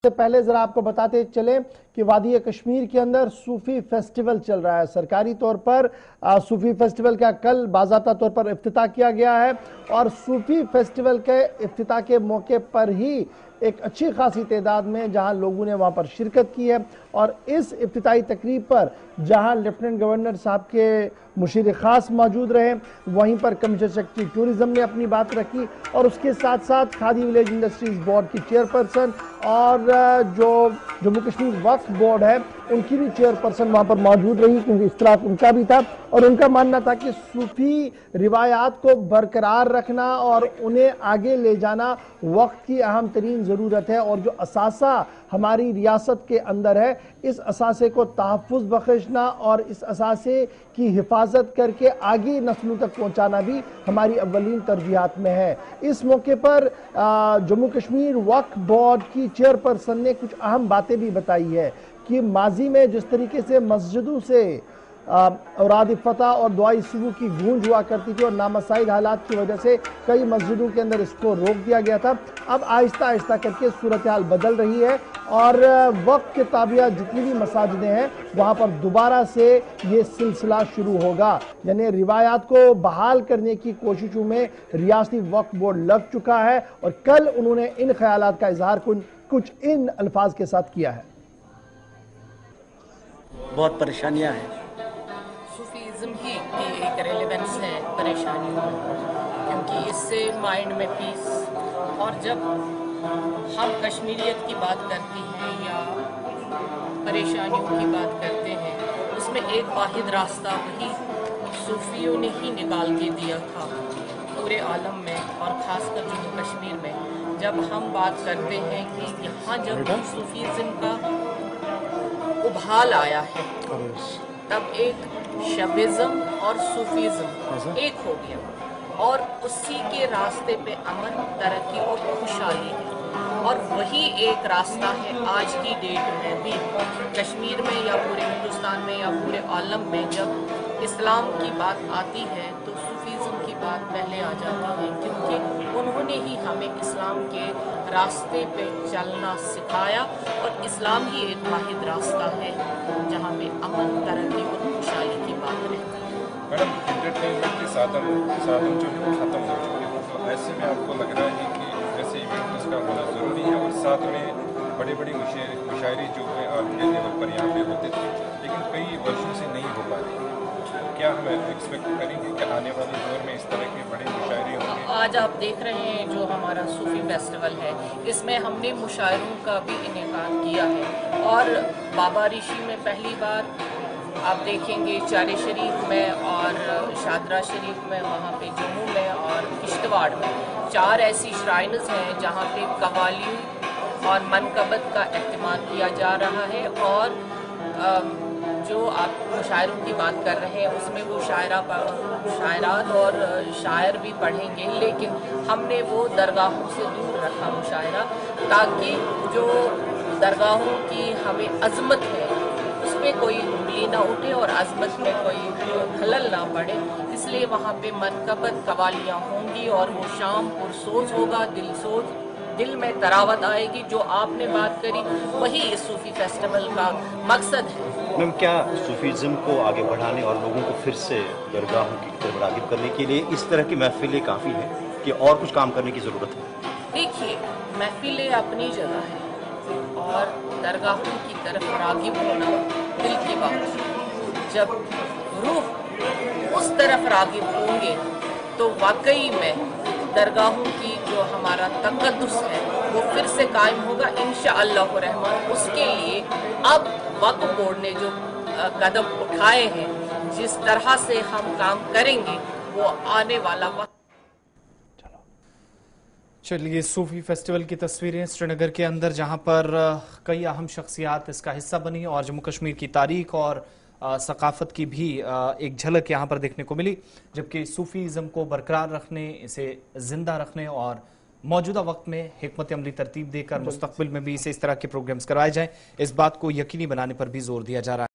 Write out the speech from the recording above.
سے پہلے ذرا آپ کو بتاتے چلیں کہ وادی کشمیر کے اندر صوفی فیسٹیول چل رہا ہے۔ سرکاری طور پر صوفی فیسٹیول کا کل باضابطہ طور پر افتتاح کیا گیا ہے اور صوفی فیسٹیول کے افتتاح کے موقع پر ہی ایک اچھی خاصی تعداد میں جہاں لوگوں نے وہاں پر شرکت کی ہے اور اس افتتاحی تقریب پر جہاں لیفٹیننٹ گورنر صاحب کے مشیر خاص موجود رہے، وہیں پر کمیشنر سیکرٹری ٹورزم نے اپنی بات رکھی اور اس کے ساتھ ساتھ کھادی ولیج انڈسٹریز بورڈ کی چیئرپرسن اور جو جموں کشمیر وقف بورڈ ہے ان کی بھی چیئرپرسن وہاں پر موجود رہی، کیونکہ اختلاف ان کا بھی تھا اور ان کا ماننا تھا کہ صوفی روایات کو برقرار رکھنا اور انہیں آگے لے جانا وقت کی اہم ترین ضرورت ہے اور جو اثاثہ ہماری ریاست کے اندر ہے اس اثاثے کو تحفظ بخشنا اور اس اثاثے کی حفاظت کر کے آگے نسلوں تک پہنچانا بھی ہماری اولین ترجیحات میں ہے۔ اس موقع پر جموں کشمیر وقف بورڈ کی چیئرپرسن نے کچھ اہم باتیں بھی بتائی ہے کہ ماضی میں جس طریقے سے مسجدوں سے اوراد فتح اور دعائی صبح کی گونج ہوا کرتی تھی اور نامساعد حالات کی وجہ سے کئی مسجدوں کے اندر اس کو روک دیا گیا تھا، اب آہستہ آہستہ کر کے صورتحال بدل رہی ہے اور وقت کے تابع جتنی بھی مساجدیں ہیں وہاں پر دوبارہ سے یہ سلسلہ شروع ہوگا، یعنی روایات کو بحال کرنے کی کوششوں میں ریاستی وقف بورڈ لگ چکا ہے اور کل انہوں نے ان خیالات کا اظہار کچھ ان الفاظ کے ساتھ کیا ہے۔ بہت پریشانیاں ہیں، صوفیزم کی ایک ریلیونس ہے پریشانیوں میں، کیونکہ اس سے مائنڈ میں پیس، اور جب ہم کشمیریت کی بات کرتے ہیں یا پریشانیوں کی بات کرتے ہیں اس میں ایک واحد راستہ وہی صوفیوں نے ہی نکال کے دیا تھا پورے عالم میں اور خاص کر جموں کشمیر میں۔ جب ہم بات کرتے ہیں کہ یہاں جب صوفیزم کا ابھال آیا ہے تب ایک شبیزم اور صوفیزم ایک ہو گیا اور اسی کے راستے پہ امن، ترقی اور خوشحالی ہے، اور وہی ایک راستہ ہے آج کی ڈیٹ میں بھی کشمیر میں یا پورے ہندوستان میں یا پورے عالم میں۔ جب اسلام کی بات آتی ہے تو صوفیزم کی بات پہلے آ جاتی ہے، کیونکہ انہوں نے ہی ہمیں اسلام کے راستے پہ چلنا سکھایا اور اسلام ہی ایک واحد راستہ ہے جہاں پہ امن، ترقی اور خوشحالی کی بات رہتی ہے۔ میڈم، انٹرٹینمنٹ کے سادھن جو ہے وہ ختم ہو چکے ہیں، تو ایسے میں آپ کو لگ رہا ہے کہ ایسے ایونٹس کا ہونا ضروری ہے اور ساتھ میں بڑے بڑی مشاعرے جو ہے عالمی لیول پر یہاں پہ ہوتے تھے لیکن کئی ورشوں سے نہیں ہو پا رہے، کیا ہم ایکسپیکٹ کریں گے کہ آنے والے دور میں اس طرح کے بڑے مشاعرے ہوں گے؟ آج آپ دیکھ رہے ہیں جو ہمارا صوفی فیسٹیول ہے اس میں ہم نے مشاعروں کا بھی انعقاد کیا ہے اور بابا رشی میں پہلی بار آپ دیکھیں گے چارے شریف میں اور شادرہ شریف میں، وہاں پہ جموں میں اور کشتواڑ میں 4 ایسی شرائنز ہیں جہاں پہ قوالیوں اور منقبت کا اہتمام کیا جا رہا ہے، اور جو آپ مشاعروں کی بات کر رہے ہیں اس میں وہ شاعرات اور شاعر بھی پڑھیں گے، لیکن ہم نے وہ درگاہوں سے دور رکھا مشاعرہ تاکہ جو درگاہوں کی ہمیں عظمت ہے اس پہ کوئی انگلی نہ اٹھے اور عظمت میں کوئی خلل نہ پڑے، اس لیے وہاں پہ منقبت قوالیاں ہوں گی اور وہ شام پرسوز ہوگا، دل میں تراوت آئے گی۔ جو آپ نے بات کری وہی اس صوفی فیسٹیول کا مقصد ہے۔ میم، کیا صوفیزم کو آگے بڑھانے اور لوگوں کو پھر سے درگاہوں کی طرف راغب کرنے کے لیے اس طرح کی محفلیں کافی ہیں کہ اور کچھ کام کرنے کی ضرورت ہے؟ دیکھیے، محفلیں اپنی جگہ ہے اور درگاہوں کی طرف راغب ہونا دل کی بات ہے۔ جب روح اس طرف راغب ہوں گے تو واقعی میں درگاہوں کی جو ہمارا تقدس ہے وہ پھر سے قائم ہوگا انشاءاللہ الرحمن۔ اس کے لیے اب وقف بورڈ نے جو قدم اٹھائے ہیں، جس طرح سے ہم کام کریں گے وہ آنے والا وقت۔ چلیے، صوفی فیسٹیول کی تصویریں سری نگر کے اندر جہاں پر کئی اہم شخصیات اس کا حصہ بنی اور جموں کشمیر کی تاریخ اور ثقافت کی بھی ایک جھلک یہاں پر دیکھنے کو ملی، جبکہ صوفیزم کو برقرار رکھنے، اسے زندہ رکھنے اور موجودہ وقت میں حکمت عملی ترتیب دے کر مستقبل میں بھی اسے اس طرح کے پروگرامز کرائے جائیں، اس بات کو یقینی بنانے پر بھی زور دیا جا رہا ہے۔